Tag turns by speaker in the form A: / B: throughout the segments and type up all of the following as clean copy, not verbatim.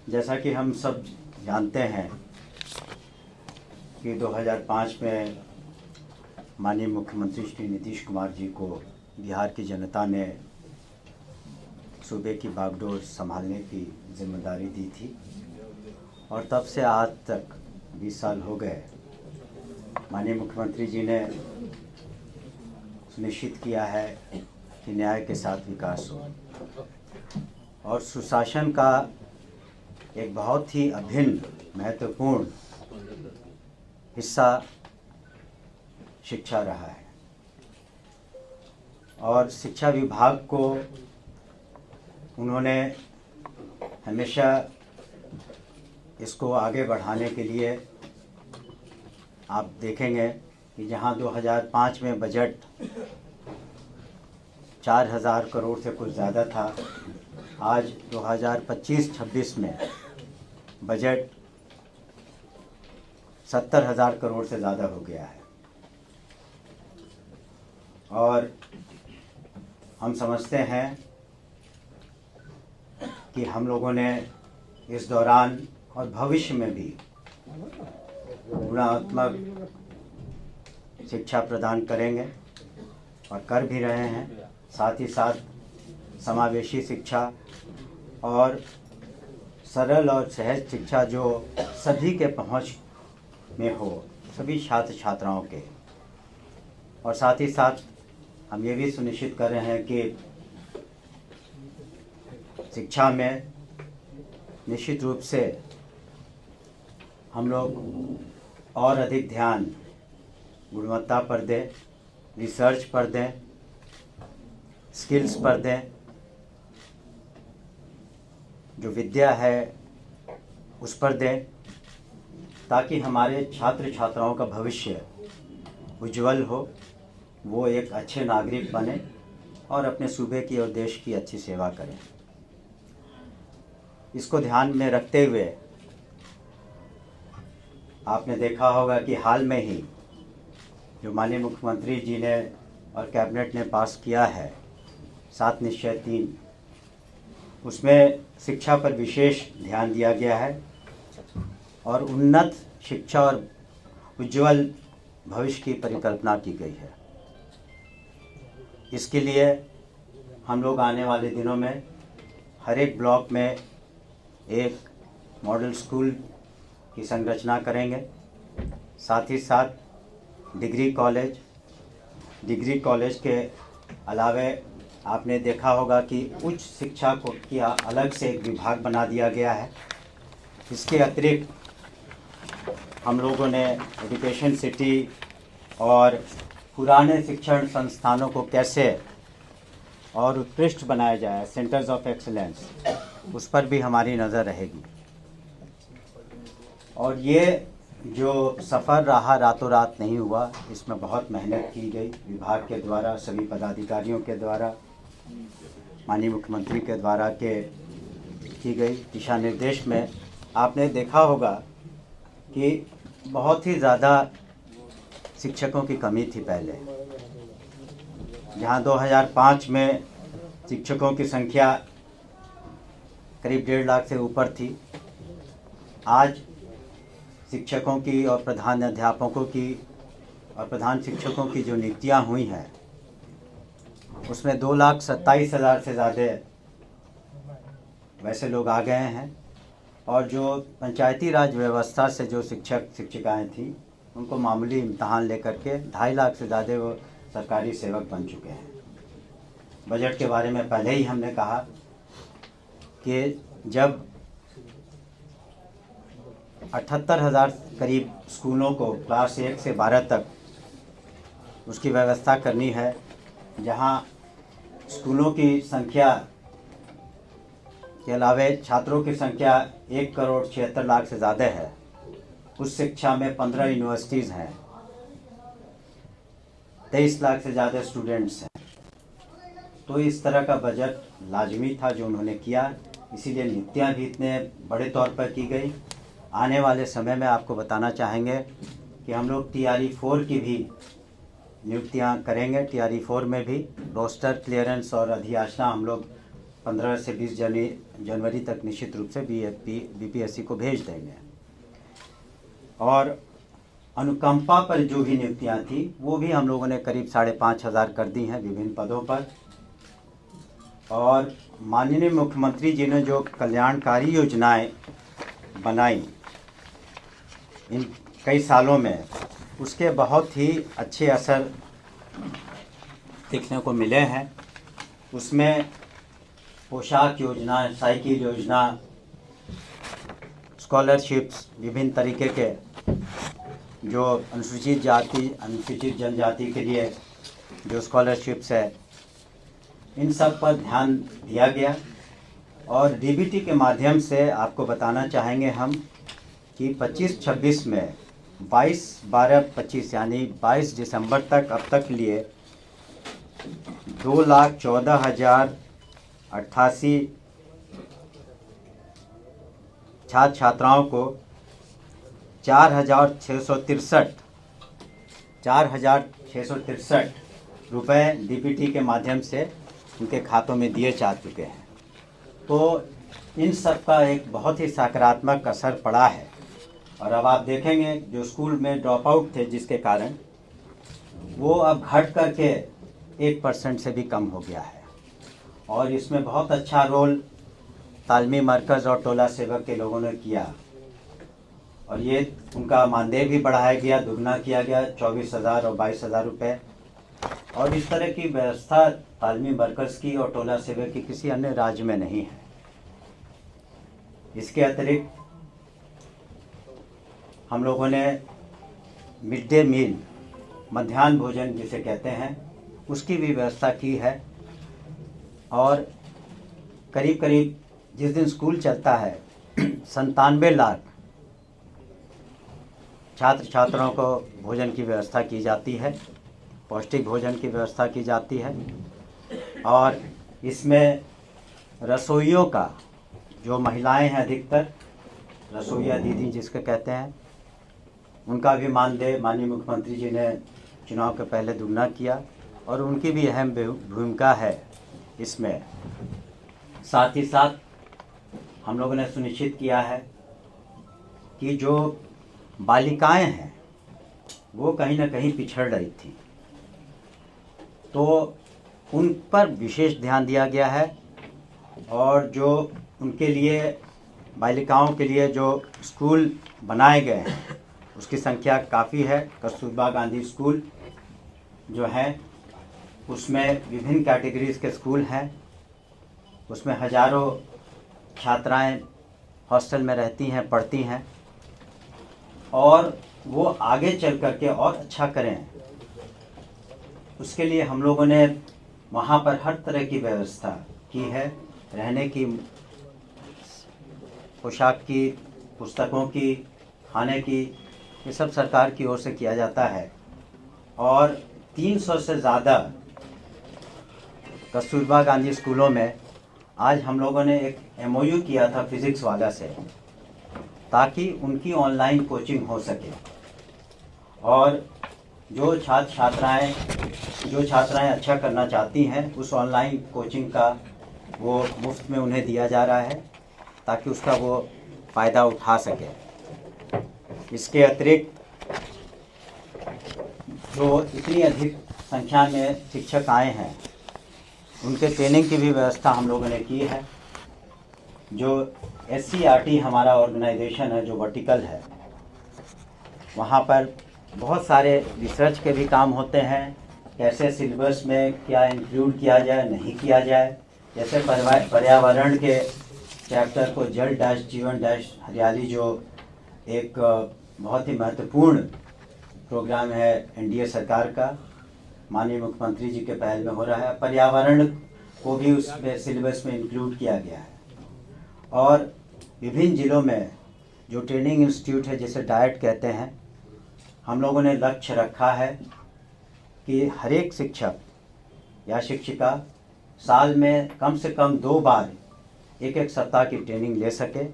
A: जैसा कि हम सब जानते हैं कि 2005 में माननीय मुख्यमंत्री श्री नीतीश कुमार जी को बिहार की जनता ने सूबे की बागडोर संभालने की जिम्मेदारी दी थी और तब से आज तक 20 साल हो गए। माननीय मुख्यमंत्री जी ने सुनिश्चित किया है कि न्याय के साथ विकास हो और सुशासन का एक बहुत ही अभिन्न महत्वपूर्ण हिस्सा शिक्षा रहा है और शिक्षा विभाग को उन्होंने हमेशा इसको आगे बढ़ाने के लिए आप देखेंगे कि जहां 2005 में बजट 4000 करोड़ से कुछ ज़्यादा था, आज 2025-26 में बजट 70,000 करोड़ से ज़्यादा हो गया है। और हम समझते हैं कि हम लोगों ने इस दौरान और भविष्य में भी गुणात्मक शिक्षा प्रदान करेंगे और कर भी रहे हैं। साथ ही साथ समावेशी शिक्षा और सरल और सहज शिक्षा जो सभी के पहुंच में हो, सभी छात्र छात्राओं के। और साथ ही साथ हम ये भी सुनिश्चित कर रहे हैं कि शिक्षा में निश्चित रूप से हम लोग और अधिक ध्यान गुणवत्ता पर दें, रिसर्च पर दें, स्किल्स पर दें, जो विद्या है उस पर दें, ताकि हमारे छात्र छात्राओं का भविष्य उज्जवल हो, वो एक अच्छे नागरिक बने और अपने सूबे की और देश की अच्छी सेवा करें। इसको ध्यान में रखते हुए आपने देखा होगा कि हाल में ही जो माननीय मुख्यमंत्री जी ने और कैबिनेट ने पास किया है 7 निश्चय 3, उसमें शिक्षा पर विशेष ध्यान दिया गया है और उन्नत शिक्षा और उज्जवल भविष्य की परिकल्पना की गई है। इसके लिए हम लोग आने वाले दिनों में हर एक ब्लॉक में एक मॉडल स्कूल की संरचना करेंगे। साथ ही साथ डिग्री कॉलेज के अलावे आपने देखा होगा कि उच्च शिक्षा को किया अलग से एक विभाग बना दिया गया है। इसके अतिरिक्त हम लोगों ने एजुकेशन सिटी और पुराने शिक्षण संस्थानों को कैसे और उत्कृष्ट बनाया जाए, सेंटर्स ऑफ एक्सीलेंस, उस पर भी हमारी नज़र रहेगी। और ये जो सफ़र रहा रातों रात नहीं हुआ, इसमें बहुत मेहनत की गई विभाग के द्वारा, सभी पदाधिकारियों के द्वारा, माननीय मुख्यमंत्री के द्वारा की गई दिशा निर्देश में आपने देखा होगा कि बहुत ही ज़्यादा शिक्षकों की कमी थी पहले। जहां 2005 में शिक्षकों की संख्या करीब 1.5 लाख से ऊपर थी, आज शिक्षकों की और प्रधान अध्यापकों की और प्रधान शिक्षकों की जो नियुक्तियां हुई हैं उसमें 2,27,000 से ज़्यादा वैसे लोग आ गए हैं। और जो पंचायती राज व्यवस्था से जो शिक्षक शिक्षिकाएं थी उनको मामूली इम्तहान लेकर के 2.5 लाख से ज़्यादा वो सरकारी सेवक बन चुके हैं। बजट के बारे में पहले ही हमने कहा कि जब 78,000 करीब स्कूलों को क्लास 1 से 12 तक उसकी व्यवस्था करनी है, जहां स्कूलों की संख्या के अलावे छात्रों की संख्या 1,76,00,000 से ज़्यादा है। उस शिक्षा में 15 यूनिवर्सिटीज़ हैं, 23 लाख से ज़्यादा स्टूडेंट्स हैं। तो इस तरह का बजट लाजमी था जो उन्होंने किया, इसीलिए नियुक्तियाँ भी इतने बड़े तौर पर की गई। आने वाले समय में आपको बताना चाहेंगे कि हम लोग TRE 4 की भी नियुक्तियाँ करेंगे। TRE 4 में भी रोस्टर क्लियरेंस और अधियाचना हम लोग 15 से 20 जनवरी तक निश्चित रूप से बीपीएससी को भेज देंगे। और अनुकंपा पर जो भी नियुक्तियां थी वो भी हम लोगों ने करीब 5,500 कर दी हैं विभिन्न पदों पर। और माननीय मुख्यमंत्री जी ने जो कल्याणकारी योजनाएं बनाई इन कई सालों में, उसके बहुत ही अच्छे असर दिखने को मिले हैं। उसमें पोशाक योजना, साइकिल योजना, स्कॉलरशिप्स, विभिन्न तरीके के जो अनुसूचित जाति अनुसूचित जनजाति के लिए जो स्कॉलरशिप्स है, इन सब पर ध्यान दिया गया। और डीबीटी के माध्यम से आपको बताना चाहेंगे हम कि 25-26 में 22-12-25 यानी 22 दिसंबर तक अब तक लिए 2,14,088 छात्र छात्राओं को 4,663 रुपये डीबीटी के माध्यम से उनके खातों में दिए जा चुके हैं। तो इन सब का एक बहुत ही सकारात्मक असर पड़ा है। और अब आप देखेंगे जो स्कूल में ड्रॉप आउट थे जिसके कारण वो अब घट करके 1% से भी कम हो गया है। और इसमें बहुत अच्छा रोल तालमी मरकज़ और टोला सेवक के लोगों ने किया। और ये उनका मानदेय भी बढ़ाया गया, दुगना किया गया, 24,000 और 22,000 रुपये। और इस तरह की व्यवस्था तालमी मरकज़ की और टोला सेवक की किसी अन्य राज्य में नहीं है। इसके अतिरिक्त हम लोगों ने मिड डे मील, मध्याह्न भोजन जिसे कहते हैं, उसकी भी व्यवस्था की है। और करीब करीब जिस दिन स्कूल चलता है 97 लाख छात्र छात्राओं को भोजन की व्यवस्था की जाती है, पौष्टिक भोजन की व्यवस्था की जाती है। और इसमें रसोइयों का, जो महिलाएं हैं अधिकतर रसोइया दीदी जिसके कहते हैं, उनका भी मानदेय माननीय मुख्यमंत्री जी ने चुनाव के पहले दुगना किया और उनकी भी अहम भूमिका है इसमें। साथ ही साथ हम लोगों ने सुनिश्चित किया है कि जो बालिकाएं हैं वो कहीं ना कहीं पिछड़ रही थी, तो उन पर विशेष ध्यान दिया गया है। और जो उनके लिए, बालिकाओं के लिए जो स्कूल बनाए गए हैं उसकी संख्या काफ़ी है। कस्तूरबा गांधी स्कूल जो है उसमें विभिन्न कैटेगरीज के स्कूल हैं। उसमें हज़ारों छात्राएं हॉस्टल में रहती हैं, पढ़ती हैं। और वो आगे चल कर के और अच्छा करें, उसके लिए हम लोगों ने वहाँ पर हर तरह की व्यवस्था की है। रहने की, पोशाक की, पुस्तकों की, खाने की, ये सब सरकार की ओर से किया जाता है। और 300 से ज़्यादा कस्तूरबा गांधी स्कूलों में आज हम लोगों ने एक MOU किया था फिज़िक्स वाला से, ताकि उनकी ऑनलाइन कोचिंग हो सके। और जो छात्राएं अच्छा करना चाहती हैं उस ऑनलाइन कोचिंग का वो मुफ्त में उन्हें दिया जा रहा है, ताकि उसका वो फ़ायदा उठा सके। इसके अतिरिक्त जो इतनी अधिक संख्या में शिक्षक आए हैं उनके ट्रेनिंग की भी व्यवस्था हम लोगों ने की है। जो SCRT हमारा ऑर्गेनाइजेशन है जो वर्टिकल है, वहाँ पर बहुत सारे रिसर्च के भी काम होते हैं। कैसे सिलेबस में क्या इंक्लूड किया जाए, नहीं किया जाए। जैसे पर्यावरण के चैप्टर को जल डैश जीवन डैश हरियाली, जो एक बहुत ही महत्वपूर्ण प्रोग्राम है NDA सरकार का, माननीय मुख्यमंत्री जी के पहल में हो रहा है। पर्यावरण को भी उसमें सिलेबस में इंक्लूड किया गया है। और विभिन्न ज़िलों में जो ट्रेनिंग इंस्टीट्यूट है जिसे डाइट कहते हैं, हम लोगों ने लक्ष्य रखा है कि हर एक शिक्षक या शिक्षिका साल में कम से कम 2 बार 1-1 सप्ताह की ट्रेनिंग ले सके।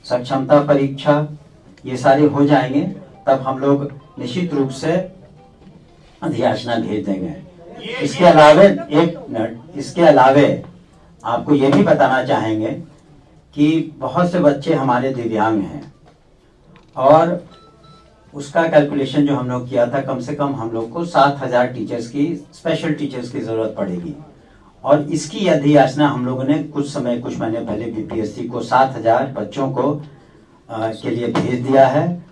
A: सक्षमता परीक्षा ये सारे हो जाएंगे तब हम लोग निश्चित रूप से अधियाचना भेज देंगे। इसके अलावे आपको ये भी बताना चाहेंगे कि बहुत से बच्चे हमारे दिव्यांग हैं और उसका कैलकुलेशन जो हम लोग किया था, कम से कम हम लोग को 7,000 टीचर्स की, स्पेशल टीचर्स की ज़रूरत पड़ेगी। और इसकी अधियाचना हम लोगों ने कुछ महीने पहले बीपीएससी को 7,000 बच्चों को के लिए भेज दिया है।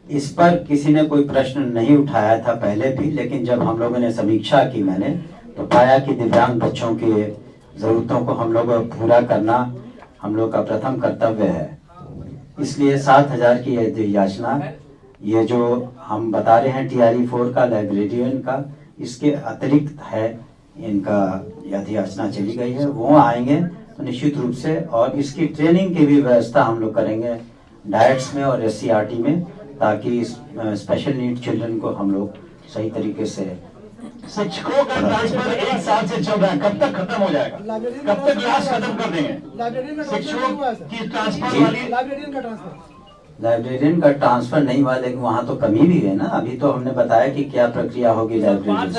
A: इस पर किसी ने कोई प्रश्न नहीं उठाया था पहले भी, लेकिन जब हम लोगों ने समीक्षा की मैंने तो पाया कि दिव्यांग बच्चों की ज़रूरतों को हम लोग पूरा करना हम लोग का प्रथम कर्तव्य है। इसलिए 7,000 की याचना, ये जो हम बता रहे हैं TRE 4 का, लाइब्रेरियन का, इसके अतिरिक्त है इनका याचना चली गई है। वो आएंगे तो निश्चित रूप से, और इसकी ट्रेनिंग की भी व्यवस्था हम लोग करेंगे डायट्स में और SCRT में, ताकि स्पेशल नीड चिल्ड्रन को हम लोग सही तरीके से।
B: शिक्षकों का ट्रांसफर 1 साल से चल रहा है, कब तक खत्म हो जाएगा? कब तक क्लास खत्म कर देंगे? शिक्षकों की ट्रांसफर वाली
A: लाइब्रेरियन का ट्रांसफर नहीं हुआ, लेकिन वहाँ तो कमी भी है ना। अभी तो हमने बताया कि क्या प्रक्रिया होगी लाइब्रेरियन की।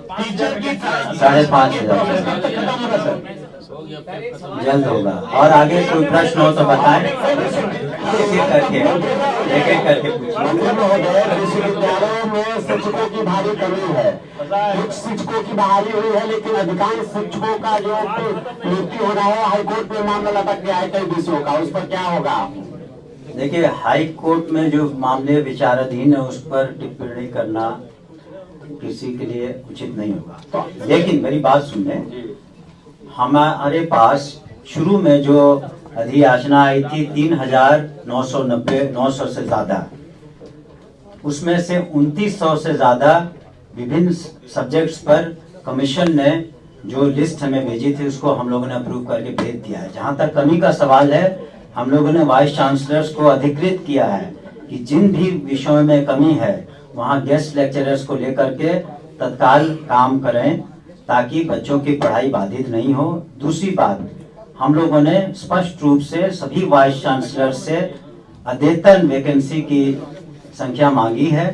A: 5,500 जल्द होगा। और आगे कोई प्रश्न हो तो बताएं, एक एक करके
B: विश्वविद्यालयों में शिक्षकों की भारी कमी है, कुछ शिक्षकों की बहाली हुई है, लेकिन अधिकांश शिक्षकों का जो नियुक्ति हो रहा है, हाईकोर्ट में मामला लटक गया है कई विषयों का, उस पर क्या होगा?
A: देखिए, हाई कोर्ट में जो मामले विचाराधीन है उस पर टिप्पणी करना किसी के लिए उचित नहीं होगा। लेकिन मेरी बात सुनिए, हमारे पास शुरू में जो अधियाचना आई थी 3,990 से ज्यादा, उसमें से 2,900 से ज्यादा विभिन्न सब्जेक्ट्स पर कमीशन ने जो लिस्ट हमें भेजी थी उसको हम लोगों ने अप्रूव करके भेज दिया है। जहां तक कमी का सवाल है, हम लोगों ने वाइस चांसलर्स को अधिकृत किया है कि जिन भी विषयों में कमी है वहां गेस्ट लेक्चरर्स को लेकर के तत्काल काम करें, ताकि बच्चों की पढ़ाई बाधित नहीं हो। दूसरी बात, हम लोगों ने स्पष्ट रूप से सभी वाइस चांसलर से अद्यतन वैकेंसी की संख्या मांगी है,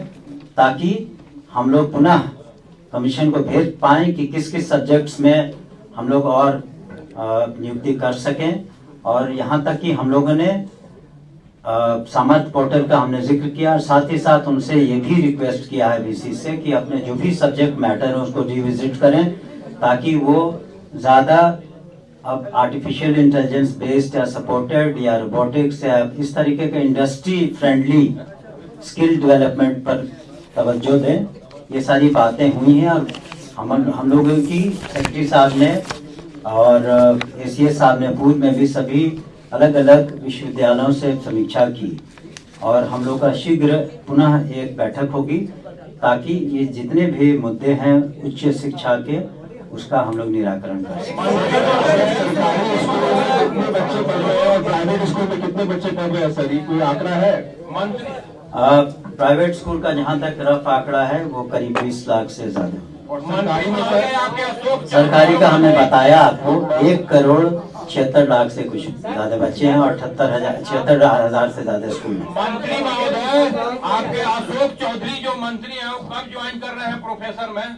A: ताकि हम लोग पुनः कमीशन को भेज पाएं कि किस किस सब्जेक्ट्स में हम लोग और नियुक्ति कर सकें। और यहाँ तक कि हम लोगों ने सामर्थ्य पोर्टल का हमने जिक्र किया, और साथ ही साथ उनसे ये भी रिक्वेस्ट किया है VC से कि अपने जो भी सब्जेक्ट मैटर है उसको रिविजिट करें, ताकि वो ज़्यादा अब आर्टिफिशियल इंटेलिजेंस बेस्ड या सपोर्टेड या रोबोटिक्स या इस तरीके के इंडस्ट्री फ्रेंडली स्किल डेवलपमेंट पर तवज्जो दें। ये सारी बातें हुई हैं और हम लोगों की सेक्रेटरी साहब ने और ACS साहब ने पूर्व में भी सभी अलग अलग विश्वविद्यालयों से समीक्षा की, और हम लोग का शीघ्र पुनः एक बैठक होगी, ताकि ये जितने भी मुद्दे हैं उच्च शिक्षा के, उसका हम लोग निराकरण कर सकें।
B: प्राइवेट स्कूल में कितने बच्चे पढ़ रहे हैं सर, कोई आंकड़ा है?
A: प्राइवेट स्कूल का जहाँ तक रफ आंकड़ा है वो करीब 20 लाख से ज्यादा। सरकारी का हमने बताया आपको 1,76,00,000 से कुछ ज्यादा बच्चे हैं और 76,000 से ज्यादा स्कूल में।
C: मंत्री महोदय, आपके अशोक चौधरी जो मंत्री हैं वो कब ज्वाइन कर रहे हैं प्रोफेसर में?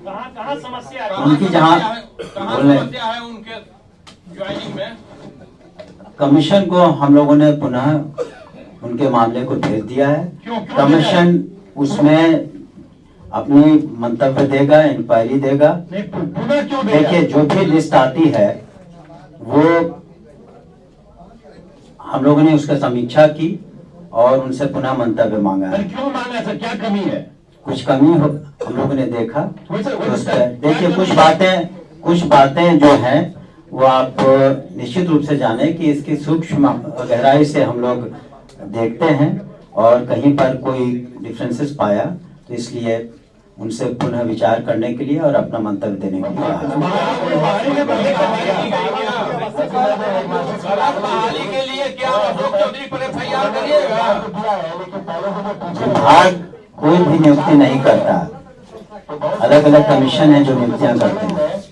C: कहाँ समस्या है?
A: उनकी जहाँ
C: समस्या है उनके ज्वाइनिंग में?
A: कमीशन को हम लोगों ने पुनः उनके मामले को भेज दिया है। कमीशन उसमें अपनी मंतव्य देगा, इंक्वायरी देगा। देखिए, जो भी लिस्ट आती है वो हम लोगों ने उसका समीक्षा की और उनसे पुनः मंतव्य मांगा है।
B: क्यों मांगा सर, क्या कमी है?
A: कुछ कमी हो हम लोगों ने देखा तो देखिए, कुछ बातें जो हैं वो आप निश्चित रूप से जाने कि इसकी सूक्ष्म गहराई से हम लोग देखते हैं, और कहीं पर कोई डिफरेंसेस पाया तो इसलिए उनसे पुनः विचार करने के लिए और अपना मंतव्य देने के लिए विभाग कोई भी नियुक्ति नहीं करता, अलग अलग कमीशन है जो नियुक्तियां करते हैं।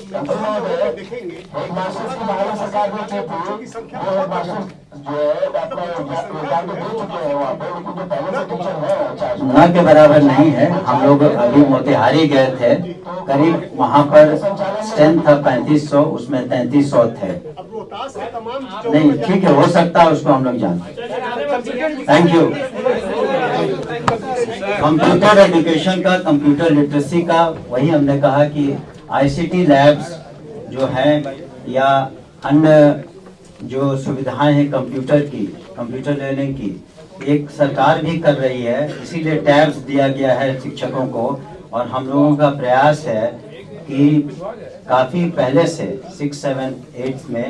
B: मास्टर्स की बहाली सरकार ने की थी, वो मास्टर्स जो है अपना एग्जाम दे चुके हैं वहाँ पे, लेकिन जो पहले से टीचर है
A: ना के बराबर नहीं है। हम लोग अभी मोतिहारी गए थे, करीब वहाँ पर स्ट्रेंथ था 3500, उसमें 3300 थे। नहीं ठीक है, हो सकता है, उसको हम लोग जानते। Thank you. कंप्यूटर एजुकेशन का, कंप्यूटर लिटरेसी का, वही हमने कहा कि आईसीटी लैब्स जो हैं या अन्य जो सुविधाएं हैं कंप्यूटर की, कंप्यूटर लर्निंग की, एक सरकार भी कर रही है, इसीलिए टैब्स दिया गया है शिक्षकों को। और हम लोगों का प्रयास है कि काफ़ी पहले से 6, 7, 8 में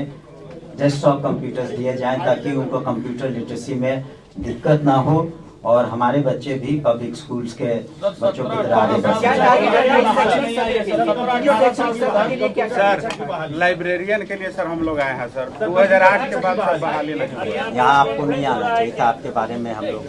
A: डेस्कटॉप कंप्यूटर्स दिए जाएं ताकि उनको कंप्यूटर लिटरेसी में दिक्कत ना हो और हमारे बच्चे भी पब्लिक स्कूल्स के बच्चों की तरह आगे बढ़ सकें।
D: सर लाइब्रेरियन के लिए सर हम लोग आए हैं सर, 2008 के बाद सर बहाली लगी।
A: यहाँ आपको नहीं आना चाहिए था, आपके बारे में हम लोग